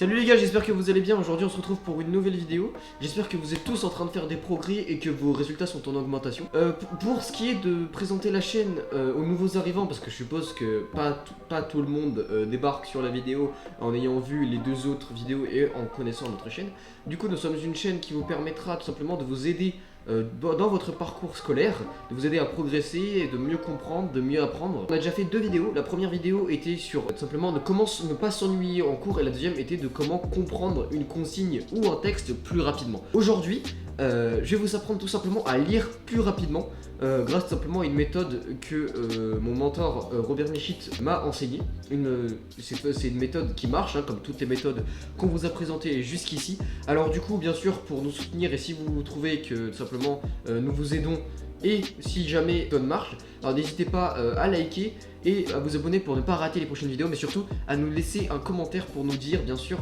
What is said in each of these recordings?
Salut les gars, j'espère que vous allez bien. Aujourd'hui on se retrouve pour une nouvelle vidéo. J'espère que vous êtes tous en train de faire des progrès et que vos résultats sont en augmentation. Pour ce qui est de présenter la chaîne aux nouveaux arrivants, parce que je suppose que pas tout le monde débarque sur la vidéo en ayant vu les deux autres vidéos et en connaissant notre chaîne. Du coup nous sommes une chaîne qui vous permettra tout simplement de vous aider dans votre parcours scolaire, de vous aider à progresser et de mieux comprendre, de mieux apprendre. On a déjà fait deux vidéos. La première vidéo était sur tout simplement de comment ne pas s'ennuyer en cours et la deuxième était de comment comprendre une consigne ou un texte plus rapidement. Aujourd'hui, je vais vous apprendre tout simplement à lire plus rapidement grâce tout simplement à une méthode que mon mentor Robert Michit m'a enseignée. C'est une méthode qui marche, hein, comme toutes les méthodes qu'on vous a présentées jusqu'ici. Alors du coup, bien sûr, pour nous soutenir et si vous trouvez que tout simplement nous vous aidons et si jamais ça marche, alors n'hésitez pas à liker et à vous abonner pour ne pas rater les prochaines vidéos, mais surtout à nous laisser un commentaire pour nous dire bien sûr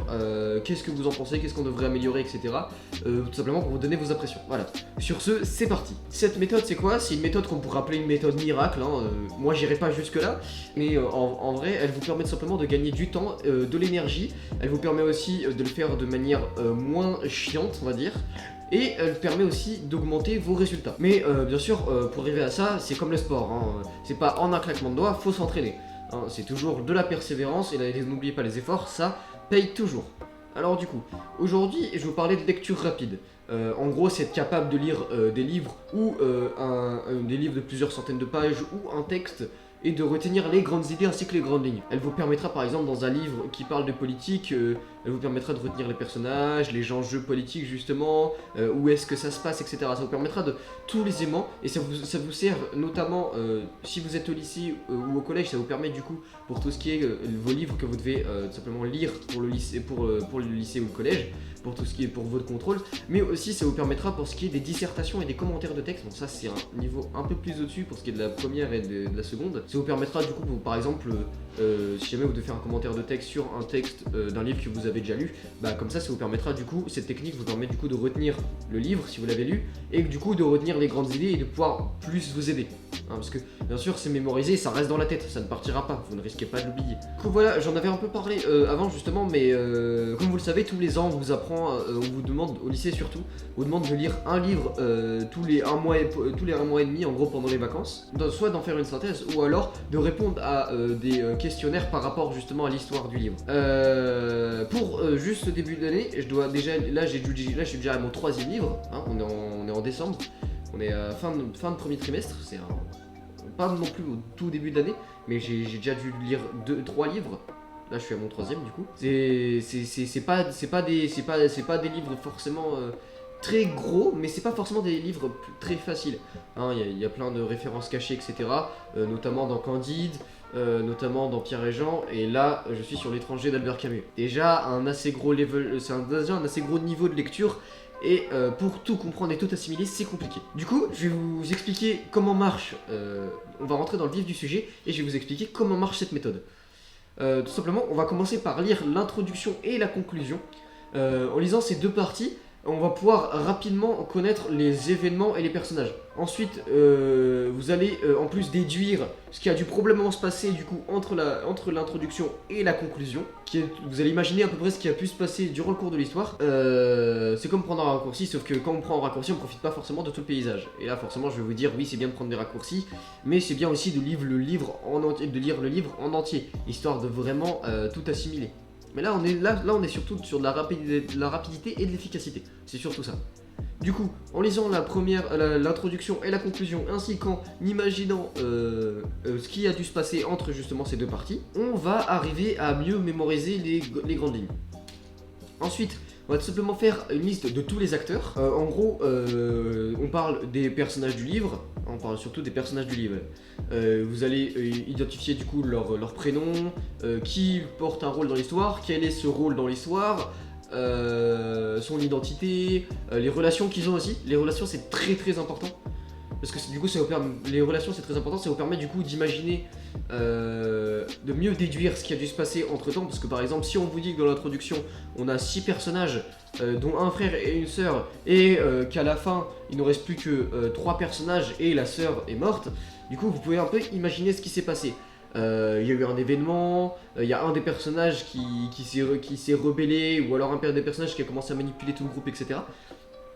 qu'est-ce que vous en pensez, qu'est-ce qu'on devrait améliorer, etc. Tout simplement pour vous donner vos impressions. Voilà. Sur ce, c'est parti. Cette méthode, c'est quoi? C'est une méthode qu'on pourrait appeler une méthode miracle. Hein. Moi, j'irai pas jusque là, mais en vrai, elle vous permet tout simplement de gagner du temps, de l'énergie. Elle vous permet aussi de le faire de manière moins chiante, on va dire. Et elle permet aussi d'augmenter vos résultats. Mais bien sûr, pour arriver à ça, c'est comme le sport, hein. C'est pas en un claquement de doigts, faut s'entraîner. Hein. C'est toujours de la persévérance et n'oubliez pas les efforts, ça paye toujours. Alors du coup, aujourd'hui, je vais vous parler de lecture rapide. En gros, c'est être capable de lire des livres ou des livres de plusieurs centaines de pages ou un texte et de retenir les grandes idées ainsi que les grandes lignes. Elle vous permettra par exemple dans un livre qui parle de politique, elle vous permettra de retenir les personnages, les enjeux politiques justement, où est-ce que ça se passe, etc. Ça vous permettra de tous les aimants et ça vous sert notamment si vous êtes au lycée ou au collège, ça vous permet du coup pour tout ce qui est vos livres que vous devez tout simplement lire pour le lycée, pour le lycée ou le collège, pour tout ce qui est pour votre contrôle, mais aussi ça vous permettra pour ce qui est des dissertations et des commentaires de texte. Bon, ça c'est un niveau un peu plus au-dessus pour ce qui est de la première et de la seconde. Ça vous permettra du coup, par exemple, si jamais vous devez faire un commentaire de texte sur un texte d'un livre que vous avez déjà lu, bah comme ça vous permettra du coup, cette technique vous permet du coup de retenir le livre si vous l'avez lu et du coup de retenir les grandes idées et de pouvoir plus vous aider. Hein, parce que bien sûr c'est mémorisé, ça reste dans la tête, ça ne partira pas, vous ne risquez pas de l'oublier. Du coup voilà, j'en avais un peu parlé avant justement, mais comme vous le savez, tous les ans on vous apprend, on vous demande, au lycée surtout, on vous demande de lire un livre tous les un mois et demi en gros pendant les vacances, soit d'en faire une synthèse ou alors de répondre à des questionnaires par rapport justement à l'histoire du livre. Pour juste ce début d'année, je dois déjà, là je suis déjà à mon 3e livre, hein, on est en décembre, on est à fin de premier trimestre, c'est pas non plus au tout début d'année, mais j'ai déjà dû lire 3 livres. Là je suis à mon 3e du coup. C'est pas des livres forcément très gros, mais c'est pas forcément des livres très faciles. Hein, y a plein de références cachées, etc. Notamment dans Candide, notamment dans Pierre et Jean, et là je suis sur L'étranger d'Albert Camus. Déjà un assez gros level, c'est déjà un assez gros niveau de lecture. Et pour tout comprendre et tout assimiler, c'est compliqué. Du coup, je vais vous expliquer comment marche. On va rentrer dans le vif du sujet et je vais vous expliquer comment marche cette méthode. Tout simplement, on va commencer par lire l'introduction et la conclusion. En lisant ces deux parties, on va pouvoir rapidement connaître les événements et les personnages. Ensuite, vous allez en plus déduire ce qui a dû probablement se passer du coup entre l'introduction et la conclusion. Vous allez imaginer à peu près ce qui a pu se passer durant le cours de l'histoire. C'est comme prendre un raccourci, sauf que quand on prend un raccourci, on ne profite pas forcément de tout le paysage. Et là, forcément, je vais vous dire, oui, c'est bien de prendre des raccourcis, mais c'est bien aussi de lire le livre en entier, histoire de vraiment tout assimiler. Mais là on est surtout sur de la rapidité et de l'efficacité. C'est surtout ça. Du coup, en lisant l'introduction et la conclusion, ainsi qu'en imaginant ce qui a dû se passer entre justement ces deux parties, on va arriver à mieux mémoriser les grandes lignes. Ensuite, on va tout simplement faire une liste de tous les acteurs. En gros, on parle des personnages du livre. On parle surtout des personnages du livre. Vous allez identifier du coup leur prénom, qui porte un rôle dans l'histoire, quel est ce rôle dans l'histoire, son identité, les relations qu'ils ont aussi. Les relations c'est très très important. Parce que du coup, les relations c'est très important, ça vous permet du coup d'imaginer, de mieux déduire ce qui a dû se passer entre temps. Parce que par exemple, si on vous dit que dans l'introduction on a 6 personnages, dont un frère et une sœur, et qu'à la fin il ne reste plus que 3 personnages et la sœur est morte, du coup vous pouvez un peu imaginer ce qui s'est passé. il y a eu un événement, il y a un des personnages qui s'est rebellé, ou alors un des personnages qui a commencé à manipuler tout le groupe, etc.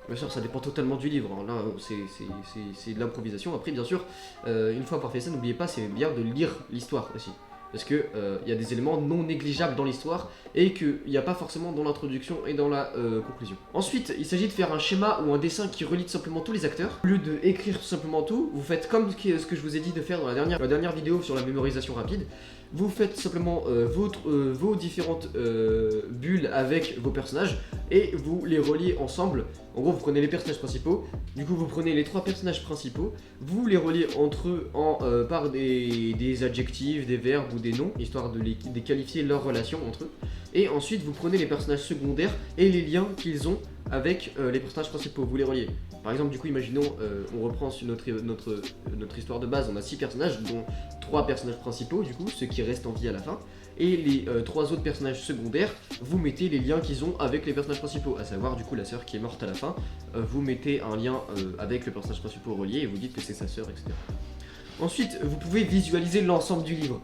Bien sûr, ça dépend totalement du livre, hein. Là c'est de l'improvisation. Après bien sûr, une fois par fait ça, n'oubliez pas, c'est bien de lire l'histoire aussi. Parce que y a des éléments non négligeables dans l'histoire et qu'il n'y a pas forcément dans l'introduction et dans la conclusion. Ensuite, il s'agit de faire un schéma ou un dessin qui relie tout simplement tous les acteurs. Au lieu d'écrire tout simplement tout, vous faites comme ce que je vous ai dit de faire dans la dernière vidéo sur la mémorisation rapide. Vous faites simplement vos différentes bulles avec vos personnages et vous les reliez ensemble. En gros, vous prenez les personnages principaux, du coup vous prenez les 3 personnages principaux, vous les reliez entre eux par des adjectifs, des verbes ou des noms, histoire de qualifier leur relation entre eux. Et ensuite vous prenez les personnages secondaires et les liens qu'ils ont avec les personnages principaux, vous les reliez. Par exemple, du coup, imaginons, on reprend notre histoire de base, on a 6 personnages, dont 3 personnages principaux, du coup, ceux qui restent en vie à la fin, et les 3 autres personnages secondaires, vous mettez les liens qu'ils ont avec les personnages principaux, à savoir, du coup, la sœur qui est morte à la fin, vous mettez un lien avec le personnage principal relié, et vous dites que c'est sa sœur, etc. Ensuite, vous pouvez visualiser l'ensemble du livre.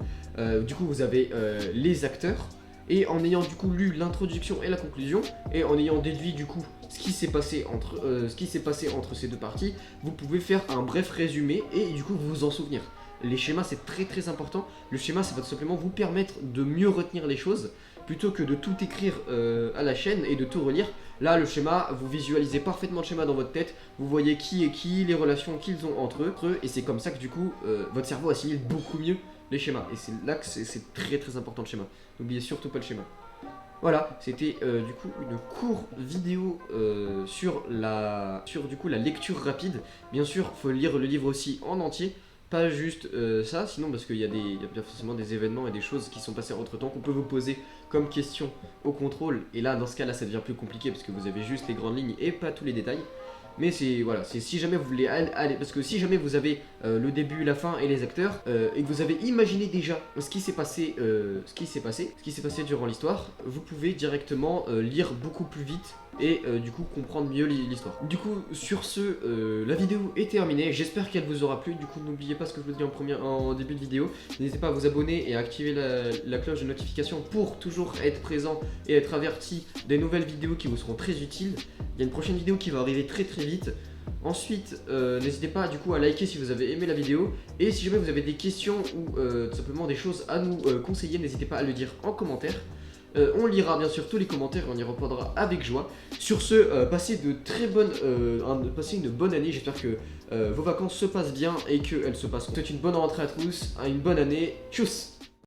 Du coup, vous avez les acteurs, et en ayant du coup lu l'introduction et la conclusion, et en ayant déduit du coup ce qui s'est passé entre ces deux parties, vous pouvez faire un bref résumé et du coup vous en souvenir. Les schémas c'est très important. Le schéma ça va tout simplement vous permettre de mieux retenir les choses plutôt que de tout écrire à la chaîne et de tout relire. Là le schéma, vous visualisez parfaitement le schéma dans votre tête, vous voyez qui est qui, les relations qu'ils ont entre eux, et c'est comme ça que du coup votre cerveau assimile beaucoup mieux les schémas. Et c'est là que c'est très important le schéma. N'oubliez surtout pas le schéma. Voilà, c'était du coup une courte vidéo sur du coup la lecture rapide. Bien sûr, faut lire le livre aussi en entier, pas juste ça, sinon parce qu'il y a bien forcément des événements et des choses qui sont passées entre temps qu'on peut vous poser comme question au contrôle. Et là, dans ce cas-là, ça devient plus compliqué parce que vous avez juste les grandes lignes et pas tous les détails. Mais c'est voilà, c'est si jamais vous voulez aller, parce que si jamais vous avez le début, la fin et les acteurs et que vous avez imaginé déjà ce qui s'est passé durant l'histoire, vous pouvez directement lire beaucoup plus vite et du coup comprendre mieux l'histoire. Du coup sur ce, la vidéo est terminée, j'espère qu'elle vous aura plu. Du coup n'oubliez pas ce que je vous dis en début de vidéo, n'hésitez pas à vous abonner et à activer la cloche de notification pour toujours être présent et être averti des nouvelles vidéos qui vous seront très utiles. Il y a une prochaine vidéo qui va arriver très vite. Ensuite, n'hésitez pas du coup à liker si vous avez aimé la vidéo. Et si jamais vous avez des questions ou tout simplement des choses à nous conseiller, n'hésitez pas à le dire en commentaire. On lira bien sûr tous les commentaires et on y répondra avec joie. Sur ce, passez une bonne année. J'espère que vos vacances se passent bien et qu'elles se passent. Peut-être une bonne rentrée à tous, une bonne année. Tchuss!